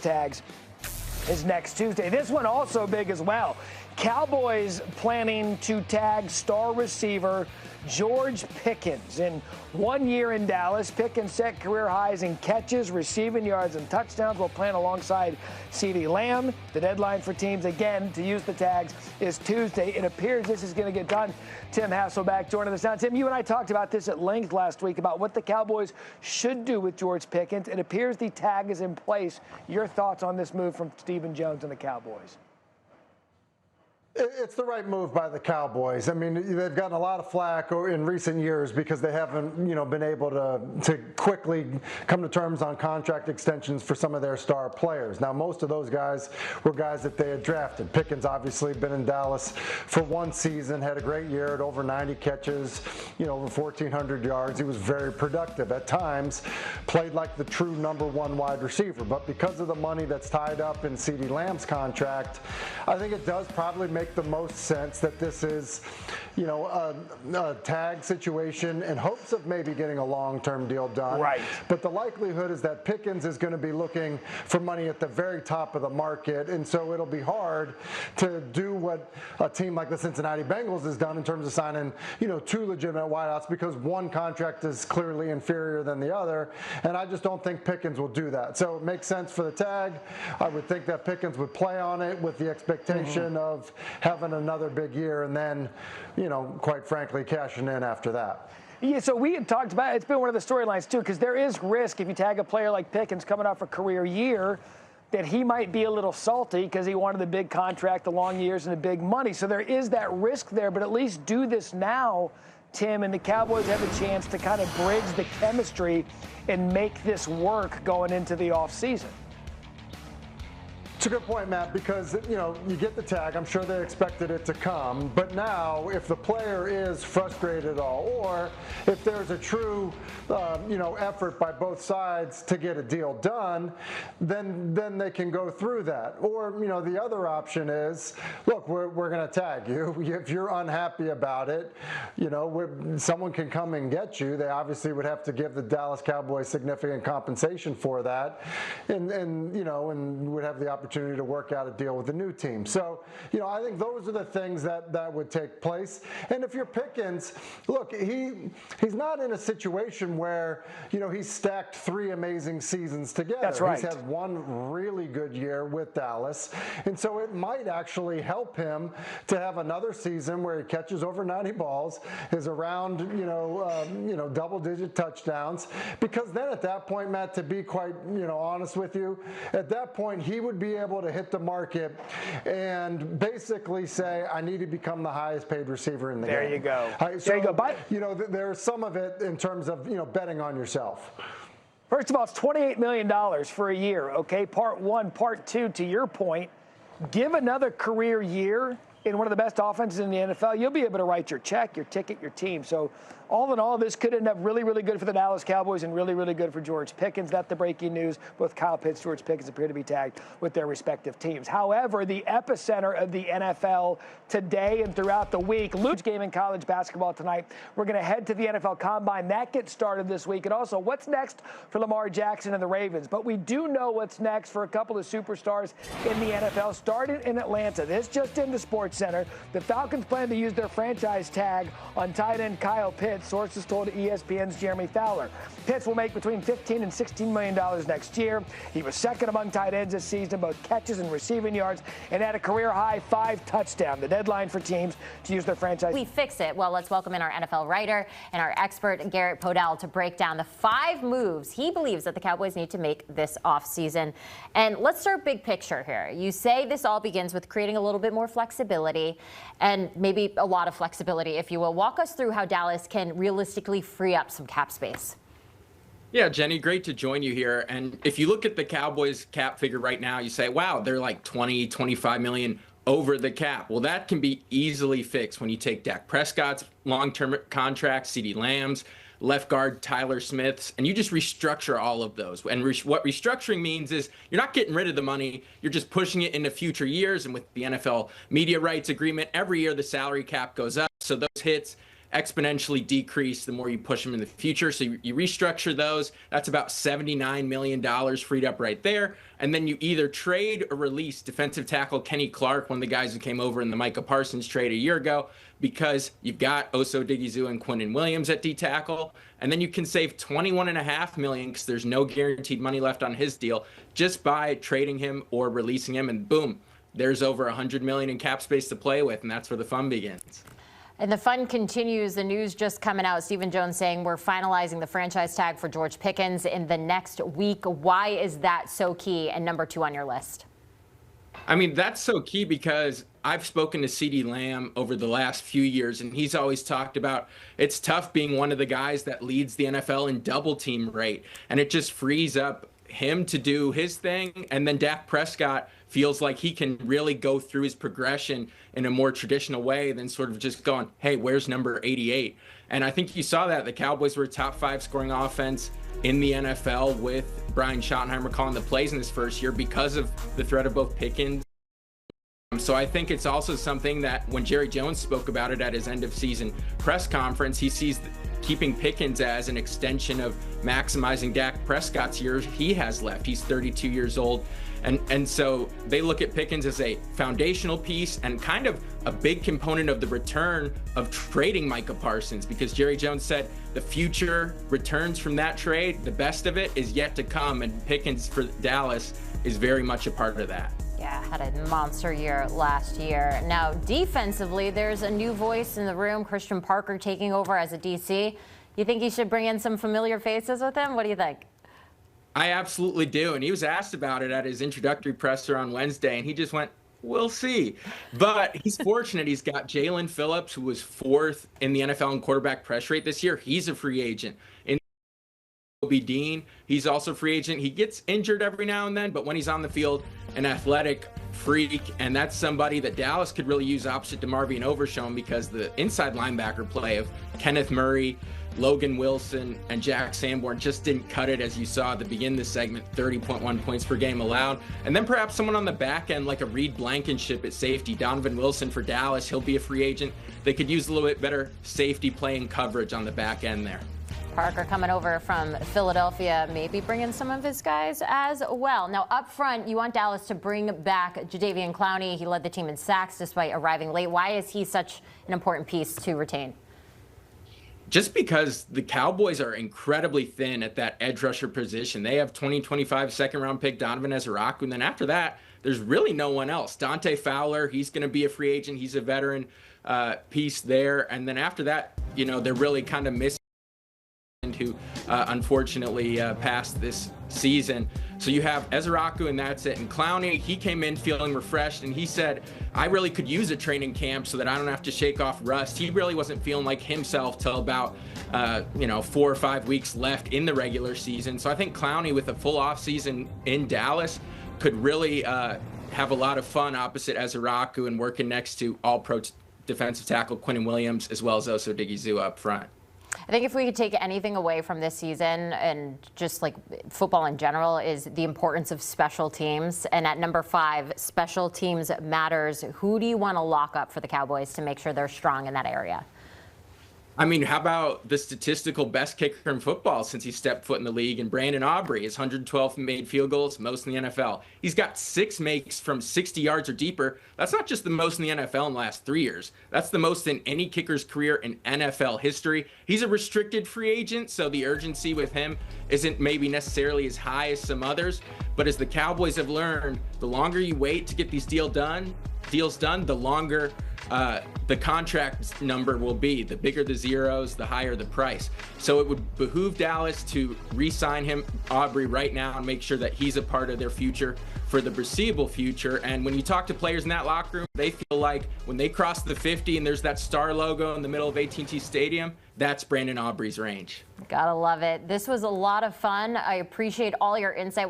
tags is next Tuesday. This one also big as well. Cowboys planning to tag star receiver George Pickens. In 1 year in Dallas, Pickens set career highs in catches, receiving yards, and touchdowns while playing alongside CeeDee Lamb. The deadline for teams, again, to use the tags is Tuesday. It appears this is going to get done. Tim Hasselback joining us now. Tim, you and I talked about this at length last week about what the Cowboys should do with George Pickens. It appears the tag is in place. Your thoughts on this move from Stephen Jones and the Cowboys? It's the right move by the Cowboys. I mean, they've gotten a lot of flack in recent years because they haven't, been able to quickly come to terms on contract extensions for some of their star players. Now, most of those guys were guys that they had drafted. Pickens obviously been in Dallas for one season, had a great year at over 90 catches, over 1,400 yards. He was very productive at times, played like the true #1 wide receiver. But because of the money that's tied up in CeeDee Lamb's contract, I think it does probably make the most sense that this is, a tag situation in hopes of maybe getting a long-term deal done. Right. But the likelihood is that Pickens is going to be looking for money at the very top of the market, and so it'll be hard to do what a team like the Cincinnati Bengals has done in terms of signing, two legitimate wideouts because one contract is clearly inferior than the other, and I just don't think Pickens will do that. So it makes sense for the tag. I would think that Pickens would play on it with the expectation of having another big year and then, quite frankly, cashing in after that. Yeah, so we had talked about it's been one of the storylines too, because there is risk if you tag a player like Pickens coming off a career year that he might be a little salty because he wanted the big contract, the long years, and the big money. So there is that risk there, but at least do this now, Tim, and the Cowboys have a chance to kind of bridge the chemistry and make this work going into the offseason. It's a good point, Matt, because, you get the tag. I'm sure they expected it to come. But now, if the player is frustrated at all, or if there's a true, effort by both sides to get a deal done, then they can go through that. Or, the other option is, look, we're going to tag you. If you're unhappy about it, someone can come and get you. They obviously would have to give the Dallas Cowboys significant compensation for that, and would have the opportunity to work out a deal with the new team. So, I think those are the things that would take place. And if you're Pickens, look, he's not in a situation where, he's stacked 3 amazing seasons together. That's right. He's had one really good year with Dallas. And so it might actually help him to have another season where he catches over 90 balls, is around, double-digit touchdowns. Because then at that point, Matt, to be quite, honest with you, at that point, he would be able to hit the market and basically say, I need to become the highest paid receiver in the game. There you go. There you go. There's some of it in terms of, betting on yourself. First of all, it's $28 million for a year, okay? Part one. Part two, to your point, give another career year in one of the best offenses in the NFL, you'll be able to write your check, your ticket, your team. So all in all, this could end up really, really good for the Dallas Cowboys and really, really good for George Pickens. That's the breaking news. Both Kyle Pitts, George Pickens appear to be tagged with their respective teams. However, the epicenter of the NFL today and throughout the week, Luke's game in college basketball tonight. We're going to head to the NFL Combine. That gets started this week. And also, what's next for Lamar Jackson and the Ravens? But we do know what's next for a couple of superstars in the NFL, starting in Atlanta. This just in the Sports Center. The Falcons plan to use their franchise tag on tight end Kyle Pitts. Sources told ESPN's Jeremy Fowler. Pitts will make between $15 and $16 million next year. He was second among tight ends this season, both catches and receiving yards, and had a career-high 5 touchdowns. The deadline for teams to use their franchise. We fix it. Well, let's welcome in our NFL writer and our expert, Garrett Podell, to break down the 5 moves he believes that the Cowboys need to make this offseason. And let's start big picture here. You say this all begins with creating a little bit more flexibility, and maybe a lot of flexibility, if you will. Walk us through how Dallas can realistically free up some cap space. Yeah, Jenny, great to join you here. And if you look at the Cowboys cap figure right now, you say, wow, they're like 20, 25 million over the cap. Well, that can be easily fixed when you take Dak Prescott's long-term contract, CeeDee Lamb's, left guard Tyler Smith's, and you just restructure all of those. And what restructuring means is you're not getting rid of the money, you're just pushing it into future years. And with the NFL media rights agreement, every year the salary cap goes up. So those hits exponentially decrease the more you push them in the future. So you restructure those. That's about $79 million freed up right there. And then you either trade or release defensive tackle Kenny Clark, one of the guys who came over in the Micah Parsons trade a year ago, because you've got Oso Digizua and Quinnen Williams at D tackle. And then you can save $21.5 million because there's no guaranteed money left on his deal just by trading him or releasing him. And boom, there's over $100 million in cap space to play with. And that's where the fun begins. And the fun continues. The news just coming out. Stephen Jones saying we're finalizing the franchise tag for George Pickens in the next week. Why is that so key and number 2 on your list? I mean, that's so key because I've spoken to CeeDee Lamb over the last few years, and he's always talked about it's tough being one of the guys that leads the NFL in double team rate, and it just frees up him to do his thing. And then Dak Prescott feels like he can really go through his progression in a more traditional way than sort of just going, hey, where's number 88? And I think you saw that the Cowboys were a top 5 scoring offense in the NFL with Brian Schottenheimer calling the plays in his first year because of the threat of both Pickens. So I think it's also something that when Jerry Jones spoke about it at his end of season press conference, he sees keeping Pickens as an extension of maximizing Dak Prescott's years he has left. He's 32 years old. And so they look at Pickens as a foundational piece and kind of a big component of the return of trading Micah Parsons, because Jerry Jones said the future returns from that trade, the best of it is yet to come, and Pickens for Dallas is very much a part of that. Yeah, had a monster year last year. Now, defensively, there's a new voice in the room, Christian Parker taking over as a DC. You think he should bring in some familiar faces with him? What do you think? I absolutely do. And he was asked about it at his introductory presser on Wednesday, and he just went, we'll see. But he's fortunate. He's got Jalen Phillips, who was 4th in the NFL in quarterback pressure rate this year. He's a free agent. In Kobe Dean, he's also a free agent. He gets injured every now and then, but when he's on the field, an athletic freak, and that's somebody that Dallas could really use opposite DeMarvion Overshown, because the inside linebacker play of Kenneth Murray, Logan Wilson, and Jack Sanborn just didn't cut it, as you saw at the beginning of the segment. 30.1 points per game allowed. And then perhaps someone on the back end like a Reed Blankenship at safety. Donovan Wilson for Dallas, he'll be a free agent. They could use a little bit better safety playing coverage on the back end there. Parker coming over from Philadelphia, maybe bringing some of his guys as well. Now, up front, you want Dallas to bring back Jadeveon Clowney. He led the team in sacks despite arriving late. Why is he such an important piece to retain? Just because the Cowboys are incredibly thin at that edge rusher position. They have 2025 second-round pick Donovan Ezeraku, and then after that, there's really no one else. Dante Fowler, he's going to be a free agent. He's a veteran piece there. And then after that, you know, they're really kind of missing who unfortunately passed this season. So you have Ezeraku, and that's it. And Clowney, he came in feeling refreshed, and he said, I really could use a training camp so that I don't have to shake off rust. He really wasn't feeling like himself till about 4 or 5 weeks left in the regular season. So I think Clowney, with a full offseason in Dallas, could really have a lot of fun opposite Ezeraku and working next to all-pro defensive tackle Quinnen Williams, as well as Oso Digizua up front. I think if we could take anything away from this season and just like football in general, is the importance of special teams. And at number 5, special teams matters. Who do you want to lock up for the Cowboys to make sure they're strong in that area? I mean, how about the statistical best kicker in football since he stepped foot in the league, and Brandon Aubrey? His 112 made field goals, most in the NFL. He's got 6 makes from 60 yards or deeper. That's not just the most in the NFL in the last 3 years. That's the most in any kicker's career in NFL history. He's a restricted free agent, so the urgency with him isn't maybe necessarily as high as some others. But as the Cowboys have learned, the longer you wait to get these deals done, the longer the contract number will be. The bigger the zeros, the higher the price. So it would behoove Dallas to re-sign him, Aubrey, right now, and make sure that he's a part of their future for the foreseeable future. And when you talk to players in that locker room, they feel like when they cross the 50 and there's that star logo in the middle of AT&T Stadium, that's Brandon Aubrey's range. Gotta love it. This was a lot of fun. I appreciate all your insight.